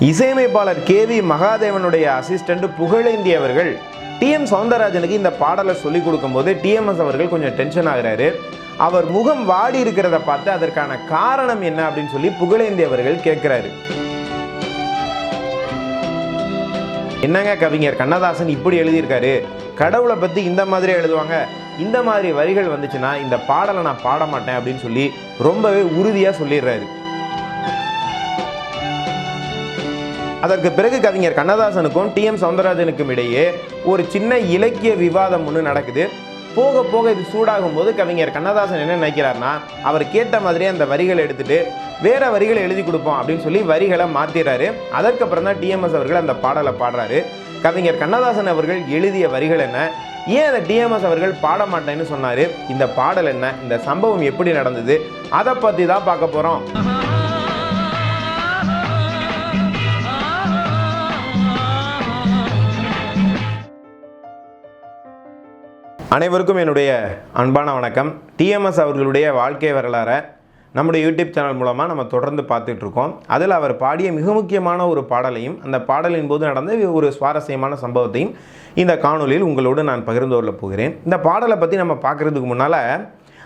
இசையமைப்பாளர் KV மகாதேவனுடைய assistant Pugazhendhi அவர்கள் DM சௌந்தரராஜனுக்கு இந்த பாடலை சொல்லிக் கொடுக்கும்போது டிஎம்எஸ் அவர்கள் கொஞ்சம் டென்ஷன் ஆகிறாரு. அவர் முகம் வாடி இருக்கிறத பார்த்து அதற்கான காரணம் என்ன அப்படின்னு சொல்லி புகழேந்தி அவர்கள் கேட்கிறாரு. என்னங்க கவிஞர் கண்ணதாசன் இப்படி எழுதியிருக்காரு, கடவுளை பற்றி இந்த மாதிரி எழுதுவாங்க, இந்த மாதிரி வரிகள் வந்துச்சுன்னா இந்த பாடலை நான் பாட மாட்டேன் அப்படின்னு சொல்லி ரொம்பவே உறுதியாக சொல்லிடுறாரு. அதற்கு பிறகு கவிஞர் கண்ணதாசனுக்கும் டிஎம் சௌந்தரராஜனுக்கும் இடையே ஒரு சின்ன இலக்கிய விவாதம் ஒன்று நடக்குது. போக போக இது சூடாகும் போது கவிஞர் கண்ணதாசன் என்ன நினைக்கிறார்னா, அவர் கேட்ட மாதிரியே அந்த வரிகளை எடுத்துட்டு வேற வரிகளை எழுதி கொடுப்போம் அப்படின்னு சொல்லி வரிகளை மாற்றிடுறாரு. அதற்கப்புறம் தான் டிஎம்எஸ் அவர்கள் அந்த பாடலை பாடுறாரு. கவிஞர் கண்ணதாசன் அவர்கள் எழுதிய வரிகள் என்ன, ஏன் அதை டிஎம்எஸ் அவர்கள் பாட மாட்டேன்னு சொன்னார், இந்த பாடல் என்ன, இந்த சம்பவம் எப்படி நடந்தது, அதை பற்றி தான் பார்க்க போகிறோம். அனைவருக்கும் என்னுடைய அன்பான வணக்கம். டிஎம்எஸ் அவர்களுடைய வாழ்க்கை வரலாறை நம்முடைய யூடியூப் சேனல் மூலமாக நம்ம தொடர்ந்து பார்த்துட்ருக்கோம். அதில் அவர் பாடிய மிக முக்கியமான ஒரு பாடலையும் அந்த பாடலின் போது நடந்த ஒரு சுவாரஸ்யமான சம்பவத்தையும் இந்த காணொலியில் உங்களோடு நான் பகிர்ந்து கொள்ள போகிறேன். இந்த பாடலை பற்றி நம்ம பார்க்குறதுக்கு முன்னால்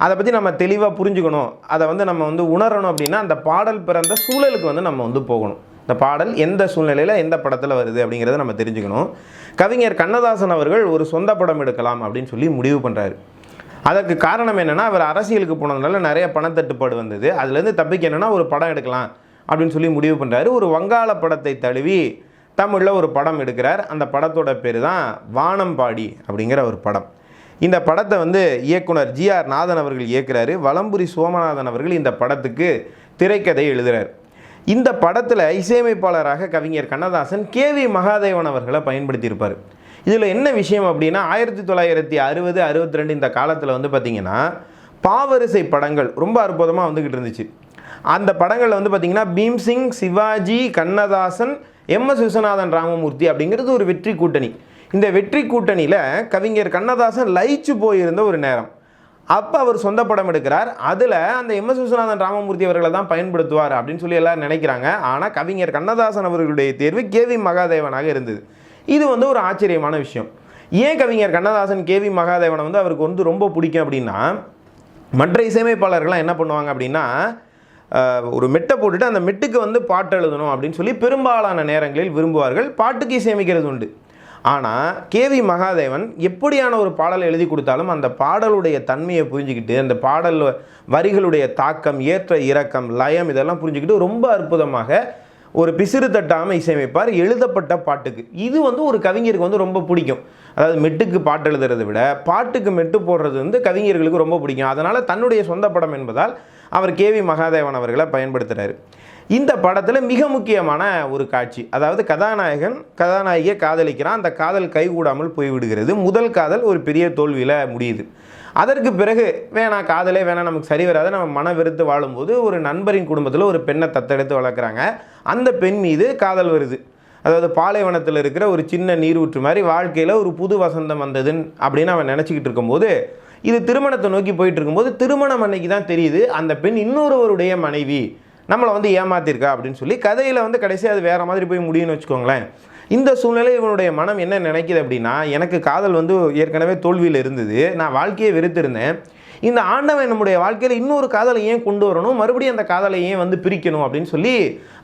அதை பற்றி நம்ம தெளிவாக புரிஞ்சுக்கணும், அதை நம்ம உணரணும் அப்படின்னா அந்த பாடல் பிறந்த சூழலுக்கு நம்ம போகணும். இந்த பாடல் எந்த சூழ்நிலையில் எந்த படத்தில் வருது அப்படிங்கிறத நம்ம தெரிஞ்சுக்கணும். கவிஞர் கண்ணதாசன் அவர்கள் ஒரு சொந்த படம் எடுக்கலாம் அப்படின்னு சொல்லி முடிவு பண்ணுறாரு. அதற்கு காரணம் என்னென்னா, அவர் அரசியலுக்கு போனதுனால நிறைய பணத்தட்டுப்பாடு வந்தது. அதுலேருந்து தப்பிக்க என்னென்னா ஒரு படம் எடுக்கலாம் அப்படின்னு சொல்லி முடிவு பண்ணுறாரு. ஒரு வங்காள படத்தை தழுவி தமிழில் ஒரு படம் எடுக்கிறார். அந்த படத்தோட பேர் தான் வானம்பாடி அப்படிங்கிற ஒரு படம். இந்த படத்தை இயக்குனர் ஜிஆர் நாதன் அவர்கள் இயக்குறாரு. வலம்புரி சோமநாதன் அவர்கள் இந்த படத்துக்கு திரைக்கதை எழுதுகிறார். இந்த படத்தில் இசையமைப்பாளராக கவிஞர் கண்ணதாசன் கேவி மகாதேவன் அவர்களை பயன்படுத்தியிருப்பார். இதில் என்ன விஷயம் அப்படின்னா, 1960, 62 இந்த காலத்தில் பார்த்திங்கன்னா பாவரிசை படங்கள் ரொம்ப அற்புதமாக வந்துக்கிட்டு இருந்துச்சு. அந்த படங்களில் பார்த்திங்கன்னா பீம்சிங், சிவாஜி, கண்ணதாசன், எம்எஸ் விஸ்வநாதன், ராமமூர்த்தி அப்படிங்கிறது ஒரு வெற்றி கூட்டணி. இந்த வெற்றி கூட்டணியில் கவிஞர் கண்ணதாசன் லயிச்சு போயிருந்த ஒரு நேரம். அப்போ அவர் சொந்த படம் எடுக்கிறார். அதில் அந்த எம்எஸ் விஸ்வநாதன், ராமமூர்த்தி அவர்களை தான் பயன்படுத்துவார் அப்படின்னு சொல்லி எல்லோரும் நினைக்கிறாங்க. ஆனால் கவிஞர் கண்ணதாசன் அவர்களுடைய தேர்வு கேவி மகாதேவனாக இருந்தது. இது ஒரு ஆச்சரியமான விஷயம். ஏன் கவிஞர் கண்ணதாசன் கேவி மகாதேவனை அவருக்கு ரொம்ப பிடிக்கும் அப்படின்னா, மற்ற இசையமைப்பாளர்கள்லாம் என்ன பண்ணுவாங்க அப்படின்னா, ஒரு மெட்டை போட்டுட்டு அந்த மெட்டுக்கு பாட்டு எழுதணும் அப்படின்னு சொல்லி பெரும்பாலான நேரங்களில் விரும்புவார்கள். பாட்டுக்கு இசையமைக்கிறது உண்டு. ஆனால் கேவி மகாதேவன் எப்படியான ஒரு பாடலை எழுதி கொடுத்தாலும் அந்த பாடலுடைய தன்மையை புரிஞ்சுக்கிட்டு, அந்த பாடல் வரிகளுடைய தாக்கம், ஏற்ற இறக்கம், லயம் இதெல்லாம் புரிஞ்சுக்கிட்டு ரொம்ப அற்புதமாக ஒரு பிசிறு தட்டாமல் இசையமைப்பார் எழுதப்பட்ட பாட்டுக்கு. இது ஒரு கவிஞருக்கு ரொம்ப பிடிக்கும். அதாவது மெட்டுக்கு பாட்டு எழுதுறதை விட பாட்டுக்கு மெட்டு போடுறது கவிஞர்களுக்கு ரொம்ப பிடிக்கும். அதனால் தன்னுடைய சொந்த படம் என்பதால் அவர் கேவி மகாதேவன் அவர்களை பயன்படுத்துகிறார். இந்த படத்தில் மிக முக்கியமான ஒரு காட்சி, அதாவது கதாநாயகியை காதலிக்கிறான். அந்த காதல் கைகூடாமல் போய்விடுகிறது. முதல் காதல் ஒரு பெரிய தோல்வியில் முடியுது. அதற்கு பிறகு வேணாம், காதலே வேணாம், நமக்கு சரி வராது, நம்ம மன வெறுத்து வாழும்போது ஒரு நண்பரின் குடும்பத்தில் ஒரு பெண்ணை தத்தெடுத்து வளர்க்குறாங்க. அந்த பெண் மீது காதல் வருது. அதாவது பாலைவனத்தில் இருக்கிற ஒரு சின்ன நீரூற்று மாதிரி வாழ்க்கையில் ஒரு புது வசந்தம் வந்ததுன்னு அப்படின்னு அவன் நினச்சிக்கிட்டு இருக்கும்போது, இது திருமணத்தை நோக்கி போயிட்டு இருக்கும்போது திருமணம் அன்னைக்கு தான் தெரியுது அந்த பெண் இன்னொருவருடைய மனைவி, நம்மளை ஏமாத்திருக்கா அப்படின்னு சொல்லி. கதையில் கடைசி அது வேறு மாதிரி போய் முடியும்னு வச்சுக்கோங்களேன். இந்த சூழ்நிலை இவனுடைய மனம் என்ன நினைக்கிது அப்படின்னா, எனக்கு காதல் ஏற்கனவே தோல்வியில் இருந்தது, நான் வாழ்க்கையை வெறுத்திருந்தேன், இந்த ஆண்டவன் நம்முடைய வாழ்க்கையில் இன்னொரு காதலை ஏன் கொண்டு வரணும், மறுபடியும் அந்த காதலை ஏன் பிரிக்கணும் அப்படின்னு சொல்லி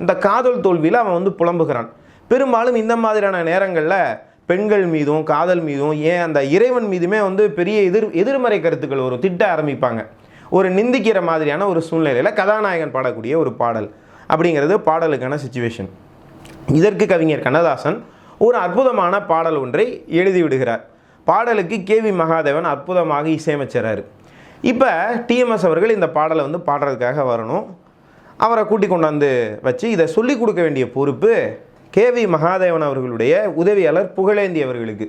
அந்த காதல் தோல்வியில் அவன் புலம்புகிறான். பெரும்பாலும் இந்த மாதிரியான நேரங்களில் பெண்கள் மீதும் காதல் மீதும் ஏன் அந்த இறைவன் மீதுமே பெரிய எதிர்மறை கருத்துக்கள் ஒரு திட்ட ஆரம்பிப்பாங்க. ஒரு நிந்திக்கிற மாதிரியான ஒரு சூழ்நிலையில் கதாநாயகன் பாடக்கூடிய ஒரு பாடல் அப்படிங்கிறது பாடலுக்கான சிச்சுவேஷன். இதற்கு கவிஞர் கண்ணதாசன் ஒரு அற்புதமான பாடல் ஒன்றை எழுதி விடுகிறார். பாடலுக்கு கேவி மகாதேவன் அற்புதமாக இசையமைச்சார். இப்போ டிஎம்எஸ் அவர்கள் இந்த பாடலை பாடுறதுக்காக வரணும். அவரை கூட்டி கொண்டாந்து வச்சு இதை சொல்லிக் கொடுக்க வேண்டிய பொறுப்பு கேவி மகாதேவன் அவர்களுடைய உதவியாளர் புகழேந்தி அவர்களுக்கு.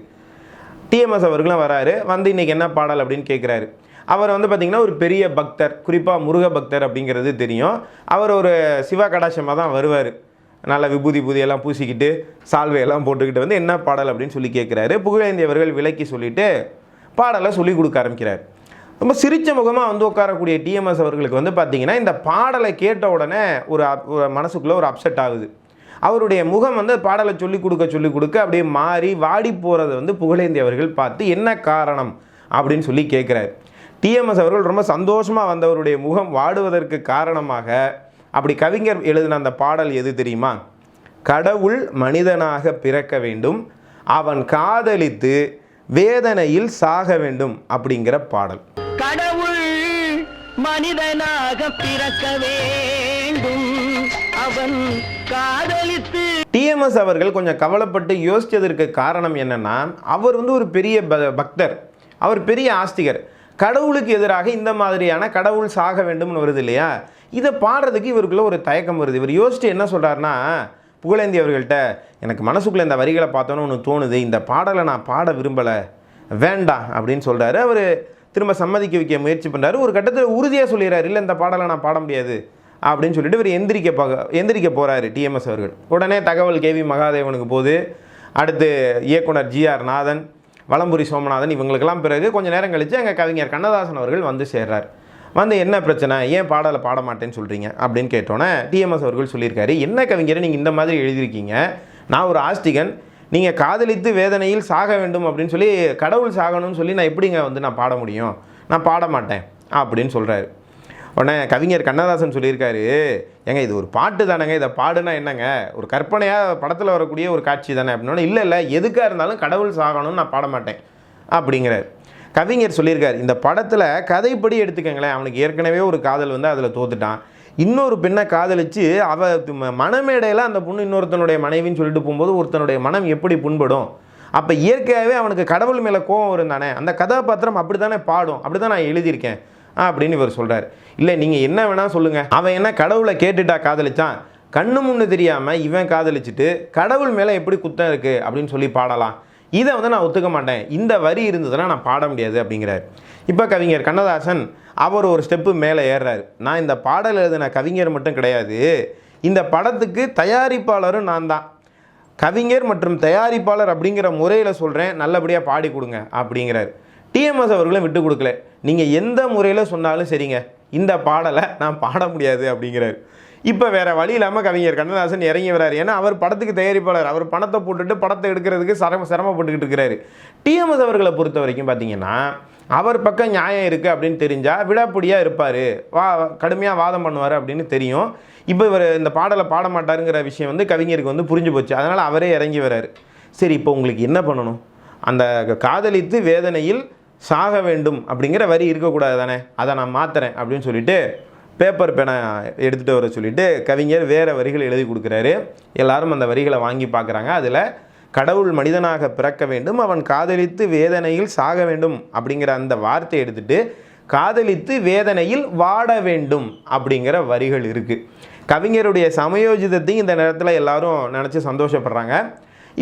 டிஎம்எஸ் அவர்களும் வராரு. இன்றைக்கி என்ன பாடல் அப்படின்னு கேட்குறாரு. அவர் பார்த்திங்கன்னா ஒரு பெரிய பக்தர், குறிப்பாக முருக பக்தர் அப்படிங்கிறது தெரியும். அவர் ஒரு சிவா கடாட்சமாக தான் வருவார். நல்ல விபூதியெல்லாம் பூசிக்கிட்டு சால்வையெல்லாம் போட்டுக்கிட்டு என்ன பாடல் அப்படின்னு சொல்லி கேட்குறாரு. புகழேந்தி அவர்கள் விலக்கி சொல்லிவிட்டு பாடலை சொல்லிக் கொடுக்க ஆரம்பிக்கிறார். ரொம்ப சிரிச்ச முகமாக உட்காரக்கூடிய டிஎம்எஸ் அவர்களுக்கு பார்த்திங்கன்னா இந்த பாடலை கேட்ட உடனே ஒரு மனசுக்குள்ளே ஒரு அப்செட் ஆகுது. அவருடைய முகம் வந்து பாடலை சொல்லிக் கொடுக்க அப்படியே மாறி வாடி போகிறத வந்து புகழேந்தி அவர்கள் பார்த்து என்ன காரணம் அப்படின்னு சொல்லி கேட்குறாரு. டிஎம்எஸ் அவர்கள் ரொம்ப சந்தோஷமாக வந்தவருடைய முகம் வாடுவதற்கு காரணமாக அப்படி கவிஞர் எழுதின அந்த பாடல் எது தெரியுமா? கடவுள் மனிதனாக பிறக்க வேண்டும், அவன் காதலித்து வேதனையில் சாக வேண்டும் அப்படிங்கிற பாடல். கடவுள் மனிதனாக பிறக்க வேண்டும், அவன் காதலித்து. டிஎம்எஸ் அவர்கள் கொஞ்சம் கவலைப்பட்டு யோசித்ததற்கு காரணம் என்னன்னா, அவர் வந்து ஒரு பெரிய பக்தர், அவர் பெரிய ஆஸ்திகர். கடவுளுக்கு எதிராக இந்த மாதிரியான கடவுள் சாக வேண்டும்னு வருது இல்லையா, இதை பாடுறதுக்கு இவருக்குள்ள ஒரு தயக்கம் வருது. இவர் யோசிச்சு என்ன சொல்கிறாருன்னா, புகழேந்தி அவர்கள்ட்ட எனக்கு மனசுக்குள்ளே இந்த வரிகளை பார்த்தோன்னு ஒன்று தோணுது, இந்த பாடலை நான் பாட விரும்பலை, வேண்டாம் அப்படின்னு சொல்கிறாரு. அவர் திரும்ப சம்மதிக்க வைக்க முயற்சி பண்ணுறாரு. ஒரு கட்டத்தில் உறுதியாக சொல்லிடுறாரு, இல்லை இந்த பாடலை நான் பாட முடியாது அப்படின்னு சொல்லிட்டு இவர் எந்திரிக்க போகிறாரு டிஎம்எஸ் அவர்கள். உடனே தகவல் கேவி மகாதேவனுக்கு போது, அடுத்து இயக்குனர் ஜிஆர் நாதன், வலம்புரி சோமநாதன், இவங்களுக்கெல்லாம் பிறகு கொஞ்சம் நேரம் கழித்து அங்கே கவிஞர் கண்ணதாசன் அவர்கள் வந்து சேர்றார். வந்து என்ன பிரச்சனை, ஏன் பாடலை பாட மாட்டேன்னு சொல்கிறீங்க அப்படின்னு கேட்டோன்னே டிஎம்எஸ் அவர்கள் சொல்லியிருக்காரு, என்ன கவிஞரை நீங்கள் இந்த மாதிரி எழுதியிருக்கீங்க, நான் ஒரு ஆஸ்திகன், நீங்கள் காதலித்து வேதனையில் சாக வேண்டும் அப்படின்னு சொல்லி கடவுள் சாகணும்னு சொல்லி நான் எப்படிங்க வந்து நான் பாட முடியும், நான் பாட மாட்டேன் அப்படின்னு சொல்கிறாரு. உடனே கவிஞர் கண்ணதாசன் சொல்லியிருக்காரு, ஏங்க இது ஒரு பாட்டு தானேங்க, இதை பாடுனா என்னங்க, ஒரு கற்பனையாக படத்தில் வரக்கூடிய ஒரு காட்சி தானே அப்படின்னா, இல்லை எதுக்காக இருந்தாலும் கடவுள் சாகணும்னு நான் பாட மாட்டேன் அப்படிங்கிறார். கவிஞர் சொல்லியிருக்கார், இந்த படத்தில் கதைப்படி எடுத்துக்கங்களேன், அவனுக்கு ஏற்கனவே ஒரு காதல் வந்து அதில் தோத்துட்டான், இன்னொரு பெண்ணை காதலிச்சு மனமேடையில் அந்த பொண்ணு இன்னொருத்தனுடைய மனைவின்னு சொல்லிட்டு போகும்போது ஒருத்தனுடைய மனம் எப்படி புண்படும், அப்போ இயற்கையாகவே அவனுக்கு கடவுள் மேலே கோபம் வரும் தானே, அந்த கதாபாத்திரம் அப்படி தானே பாடும், அப்படி தான் நான் எழுதியிருக்கேன் அப்படின்னு இவர் சொல்கிறார். இல்லை நீங்கள் என்ன வேணால் சொல்லுங்கள், அவன் என்ன கடவுளை கேட்டுட்டா காதலிச்சான், கண்ணு முன்னு தெரியாமல் இவன் காதலிச்சுட்டு கடவுள் மேலே எப்படி குத்தம் இருக்குது அப்படின்னு சொல்லி பாடலாம், இதை வந்து நான் ஒத்துக்க மாட்டேன், இந்த வரி இருந்ததுன்னா நான் பாட முடியாது அப்படிங்கிறார். இப்போ கவிஞர் கண்ணதாசன் அவர் ஒரு ஸ்டெப்பு மேலே ஏறுறாரு, நான் இந்த பாடல் எழுதின கவிஞர் மட்டும் கிடையாது, இந்த படத்துக்கு தயாரிப்பாளரும் நான் தான், கவிஞர் மற்றும் தயாரிப்பாளர் அப்படிங்கிற முறையில் சொல்கிறேன், நல்லபடியாக பாடி கொடுங்க அப்படிங்கிறார். டிஎம்எஸ் அவர்களும் விட்டு கொடுக்கல, நீங்கள் எந்த முறையில் சொன்னாலும் சரிங்க, இந்த பாடலை நான் பாட முடியாது அப்படிங்கிறார். இப்போ வேறு வழி இல்லாமல் கவிஞர் கண்ணதாசன் இறங்கி வர்றாரு. ஏன்னா அவர் படத்துக்கு தயாரிப்பாளர், அவர் பணத்தை போட்டுட்டு படத்தை எடுக்கிறதுக்கு சிரமப்பட்டுக்கிட்டு இருக்கிறாரு. டிஎம்எஸ் அவர்களை பொறுத்த வரைக்கும் பார்த்தீங்கன்னா, அவர் பக்கம் நியாயம் இருக்குது அப்படின்னு தெரிஞ்சால் விடாப்பிடியாக இருப்பார், கடுமையாக வாதம் பண்ணுவார் அப்படின்னு தெரியும். இப்போ இவர் இந்த பாடலை பாட மாட்டாருங்கிற விஷயம் வந்து கவிஞருக்கு வந்து புரிஞ்சு போச்சு. அதனால் அவரே இறங்கி வர்றாரு. சரி, இப்போ உங்களுக்கு என்ன பண்ணணும், அந்த காதலித்து வேதனையில் சாக வேண்டும் அப்படிங்கிற வரி இருக்கக்கூடாது தானே, அதை நான் மாற்றுறேன் அப்படின்னு சொல்லிட்டு பேப்பர் பேனை எடுத்துகிட்டு வர சொல்லிவிட்டு கவிஞர் வேறு வரிகள் எழுதி கொடுக்குறாரு. எல்லாரும் அந்த வரிகளை வாங்கி பார்க்குறாங்க. அதில் கடவுள் மனிதனாக பிறக்க வேண்டும், அவன் காதலித்து வேதனையில் சாக வேண்டும் அப்படிங்கிற அந்த வார்த்தையை எடுத்துகிட்டு காதலித்து வேதனையில் வாட வேண்டும் அப்படிங்கிற வரிகள் இருக்குது. கவிஞருடைய சமயோஜிதத்தையும் இந்த நேரத்தில் எல்லாரும் நினச்சி சந்தோஷப்படுறாங்க.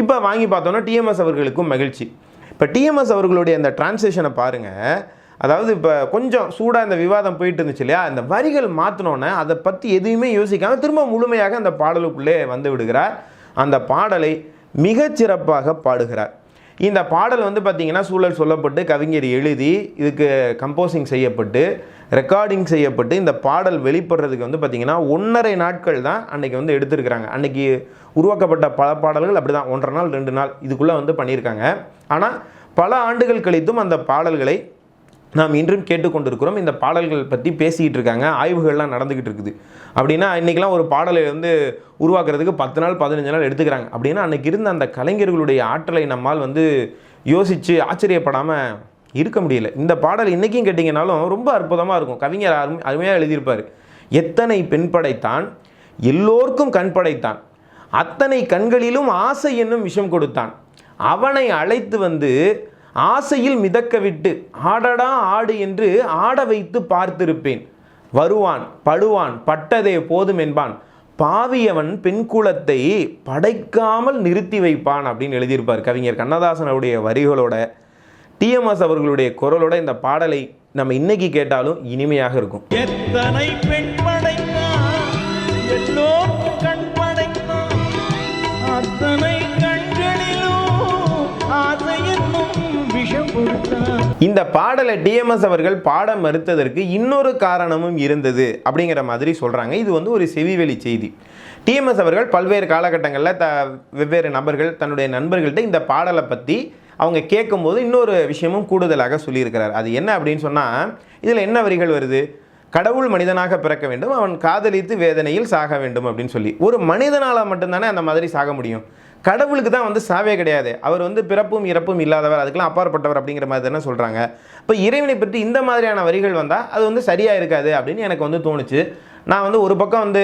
இப்போ வாங்கி பார்த்தோன்னா டிஎம்எஸ் அவர்களுக்கும் மகிழ்ச்சி. இப்போ டிஎம்எஸ் அவர்களுடைய அந்த டிரான்ஸ்லேஷனை பாருங்கள். அதாவது இப்போ கொஞ்சம் சூடாக இந்த விவாதம் போயிட்டு இருந்துச்சு இல்லையா, இந்த வரிகள் மாற்றினோன்னே அதை பற்றி எதுவுமே யோசிக்காமல் திரும்ப முழுமையாக அந்த பாடலுக்குள்ளே வந்து விடுகிறார். அந்த பாடலை மிகச்சிறப்பாக பாடுகிறார். இந்த பாடல் வந்து பார்த்திங்கன்னா சூழல் சொல்லப்பட்டு கவிஞர் எழுதி இதுக்கு கம்போசிங் செய்யப்பட்டு ரெக்கார்டிங் செய்யப்பட்டு இந்த பாடல் வெளிப்படுறதுக்கு வந்து பார்த்திங்கன்னா 1.5 நாட்கள் தான் அன்றைக்கி வந்து எடுத்திருக்கிறாங்க. அன்றைக்கி உருவாக்கப்பட்ட பல பாடல்கள் அப்படி தான் 1.5 நாள் 2 நாள் இதுக்குள்ளே வந்து பண்ணியிருக்காங்க. ஆனால் பல ஆண்டுகள் கழித்தும் அந்த பாடல்களை நாம் இன்றும் கேட்டுக்கொண்டிருக்கிறோம். இந்த பாடல்கள் பற்றி பேசிக்கிட்டு இருக்காங்க, ஆய்வுகள்லாம் நடந்துக்கிட்டு இருக்குது. அப்படின்னா இன்றைக்கெலாம் ஒரு பாடலை வந்து உருவாக்குறதுக்கு 10 நாள் 15 நாள் எடுத்துக்கிறாங்க. அப்படின்னா அன்றைக்கி இருந்த அந்த கலைஞர்களுடைய ஆற்றலை நம்மால் வந்து யோசித்து ஆச்சரியப்படாமல் இருக்க முடியல. இந்த பாடல் இன்றைக்கும் கேட்டிங்கனாலும் ரொம்ப அற்புதமாக இருக்கும். கவிஞர் அருமையாக எழுதியிருப்பார். எத்தனை பெண் படைத்தான், எல்லோருக்கும் கண் படைத்தான், அத்தனை கண்களிலும் ஆசை என்னும் விஷம் கொடுத்தான், அவனை அழைத்து வந்து ஆசையில் மிதக்க விட்டு ஆடடா ஆடு என்று ஆட வைத்து பார்த்திருப்பேன், வருவான் படுவான் பட்டதே போதும் என்பான், பாவியவன் பெண் குலத்தை படைக்காமல் நிறுத்தி வைப்பான் அப்படின்னு எழுதியிருப்பார். கவிஞர் கண்ணதாசனுடைய வரிகளோட டிஎம்எஸ் அவர்களுடைய குரலோட இந்த பாடலை நம்ம இன்னைக்கு கேட்டாலும் இனிமையாக இருக்கும். எத்தனை பெண் படைத்தான், எல்லோருக்கும் கண் படைத்தான், அத்தனை கண்களிலும் ஆசை என்னும் விஷம் கொடுத்தான். இந்த பாடலை டிஎம்எஸ் அவர்கள் பாட மறுத்ததற்கு இன்னொரு காரணமும் இருந்தது அப்படிங்கிற மாதிரி சொல்கிறாங்க. இது வந்து ஒரு செவிவெளி செய்தி. டிஎம்எஸ் அவர்கள் பல்வேறு காலகட்டங்களில் வெவ்வேறு நபர்கள் தன்னுடைய நண்பர்கள்ட்ட இந்த பாடலை பற்றி அவங்க கேட்கும்போது இன்னொரு விஷயமும் கூடுதலாக சொல்லியிருக்கிறார். அது என்ன அப்படின்னு சொன்னால், இதில் என்ன வரிகள் வருது? கடவுள் மனிதனாக பிறக்க வேண்டும், அவன் காதலித்து வேதனையில் சாக வேண்டும் அப்படின்னு சொல்லி. ஒரு மனிதனால் மட்டும்தானே அந்த மாதிரி சாக முடியும். கடவுளுக்கு தான் சாவே கிடையாது. அவர் பிறப்பும் இறப்பும் இல்லாதவர், அதுக்கெல்லாம் அப்பாற்பட்டவர் அப்படிங்கிற மாதிரி தானே சொல்கிறாங்க. இப்போ இறைவனை பற்றி இந்த மாதிரியான வரிகள் வந்தால் அது சரியாக இருக்காது அப்படின்னு எனக்கு தோணுச்சு. நான் ஒரு பக்கம்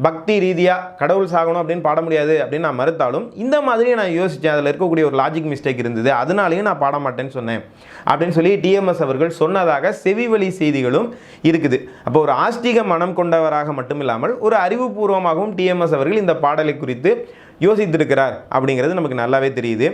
பக்தி ரீதியாக கடவுள் சாகணும் அப்படின்னு பாட முடியாது அப்படின்னு நான் மறுத்தாலும், இந்த மாதிரி நான் யோசித்தேன். அதில் இருக்கக்கூடிய ஒரு லாஜிக் மிஸ்டேக் இருந்தது, அதனாலேயும் நான் பாட மாட்டேன்னு சொன்னேன் அப்படின்னு சொல்லி டிஎம்எஸ் அவர்கள் சொன்னதாக செவிவழி செய்திகளும் இருக்குது. அப்போ ஒரு ஆஸ்திக மனம் கொண்டவராக மட்டும் இல்லாமல் ஒரு அறிவுபூர்வமாகவும் டிஎம்எஸ் அவர்கள் இந்த பாடலை குறித்து யோசித்திருக்கிறார் அப்படிங்கிறது நமக்கு நல்லாவே தெரியுது.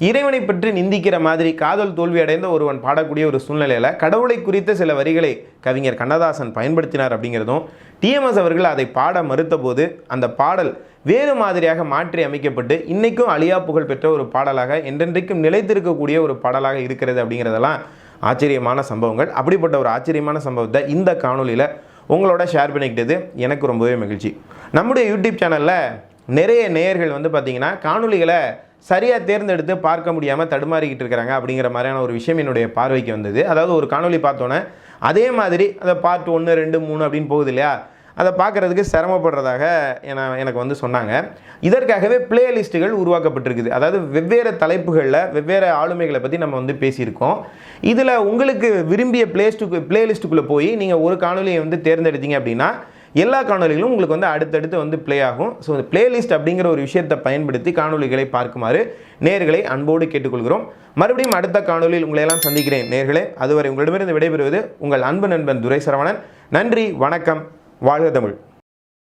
இறைவனை பற்றி நிந்திக்கிற மாதிரி காதல் தோல்வி அடைந்த ஒருவன் பாடக்கூடிய ஒரு சூழ்நிலையில் கடவுளை குறித்த சில வரிகளை கவிஞர் கண்ணதாசன் பயன்படுத்தினார் அப்படிங்கிறதும், டிஎம்எஸ் அவர்கள் அதை பாட மறுத்த போது அந்த பாடல் வேறு மாதிரியாக மாற்றி அமைக்கப்பட்டு இன்றைக்கும் அழியா புகழ் பெற்ற ஒரு பாடலாக என்றென்றைக்கும் நிலைத்திருக்கக்கூடிய ஒரு பாடலாக இருக்கிறது அப்படிங்கிறதெல்லாம் ஆச்சரியமான சம்பவங்கள். அப்படிப்பட்ட ஒரு ஆச்சரியமான சம்பவத்தை இந்த காணொலியில் உங்களோட ஷேர் பண்ணிக்கிட்டது எனக்கு ரொம்பவே மகிழ்ச்சி. நம்முடைய யூடியூப் சேனலில் நிறைய நேயர்கள் பார்த்திங்கன்னா காணொலிகளை சரியாக தேர்ந்தெடுத்து பார்க்க முடியாமல் தடுமாறிக்கிட்டு இருக்கிறாங்க அப்படிங்கிற மாதிரியான ஒரு விஷயம் என்னுடைய பார்வைக்கு வந்தது. அதாவது ஒரு காணொலி பார்த்தோன்னே அதே மாதிரி அதை பார்ட் 1, 2, 3 அப்படின்னு போகுது இல்லையா, அதை பார்க்குறதுக்கு சிரமப்படுறதாக எனக்கு சொன்னாங்க. இதற்காகவே பிளேலிஸ்ட்டுகள் உருவாக்கப்பட்டிருக்குது. அதாவது வெவ்வேறு தலைப்புகளில் வெவ்வேறு ஆளுமைகளை பற்றி நம்ம பேசியிருக்கோம். இதில் உங்களுக்கு விரும்பிய பிளேலிஸ்ட்டுக்குள்ளே போய் நீங்கள் ஒரு காணொலியை தேர்ந்தெடுத்தீங்க அப்படின்னா எல்லா காணொலிகளும் உங்களுக்கு அடுத்தடுத்து ப்ளே ஆகும். ஸோ இந்த பிளேலிஸ்ட் அப்படிங்கிற ஒரு விஷயத்தை பயன்படுத்தி காணொலிகளை பார்க்குமாறு நேயர்களை அன்போடு கேட்டுக்கொள்கிறோம். மறுபடியும் அடுத்த காணொலியில் உங்களை எல்லாம் சந்திக்கிறேன் நேயர்களே. அதுவரை உங்களிடமிருந்து விடைபெறுவது உங்கள் அன்பு நண்பன் துரை சரவணன். நன்றி, வணக்கம், வாழ்க தமிழ்.